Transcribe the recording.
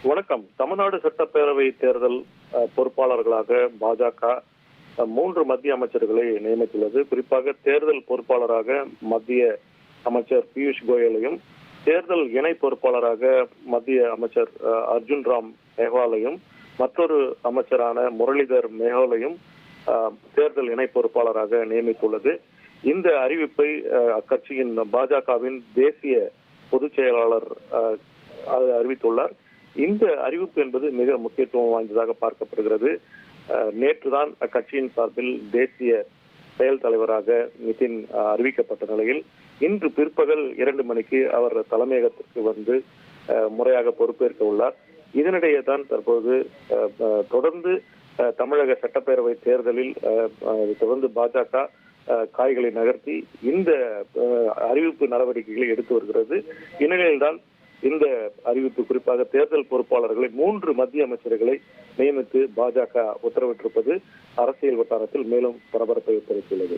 வணக்கம். தமிழ்நாடு சட்டப்பேரவை தேர்தல் பொறுப்பாளர்களாக பாஜக 3 மத்திய அமைச்சர்களை நியமித்துள்ளது. குறிப்பாக தேர்தல் பொறுப்பாளராக மத்திய அமைச்சர் பியூஷ் கோயலையும், தேர்தல் இணை பொறுப்பாளராக மத்திய அமைச்சர் அர்ஜுன் ராம் மேஹ்வாலையும், மற்றொரு அமைச்சரான முரளிதர் மோஹோலையும் தேர்தல் இணை பொறுப்பாளராக நியமித்துள்ளது. இந்த அறிவிப்பை அக்கட்சியின் பாஜகவின் தேசிய பொதுச் செயலாளர் அறிவித்துள்ளார். இந்த அறிவிப்பு என்பது மிக முக்கியத்துவம் வாய்ந்ததாக பார்க்கப்படுகிறது. நேற்றுதான் அக்கட்சியின் சார்பில் தேசிய செயல் தலைவராக நிதின் அறிவிக்கப்பட்ட நிலையில் இன்று பிற்பகல் 2 மணிக்கு அவர் தலைமையகத்திற்கு வந்து முறையாக பொறுப்பேற்க உள்ளார். இதனிடையே தான் தற்போது தொடர்ந்து தமிழக சட்டப்பேரவை தேர்தலில் தொடர்ந்து பாஜக காய்களை நகர்த்தி இந்த அறிவிப்பு நடவடிக்கைகளை எடுத்து வருகிறது. இந்நிலையில்தான் இந்த அறிவிப்பு குறிப்பாக தேர்தல் பொறுப்பாளர்களை 3 மத்திய அமைச்சர்களை நியமித்து பாஜக உத்தரவிட்டிருப்பது அரசியல் வட்டாரத்தில் மேலும் பரபரப்பை ஏற்படுத்தியுள்ளது.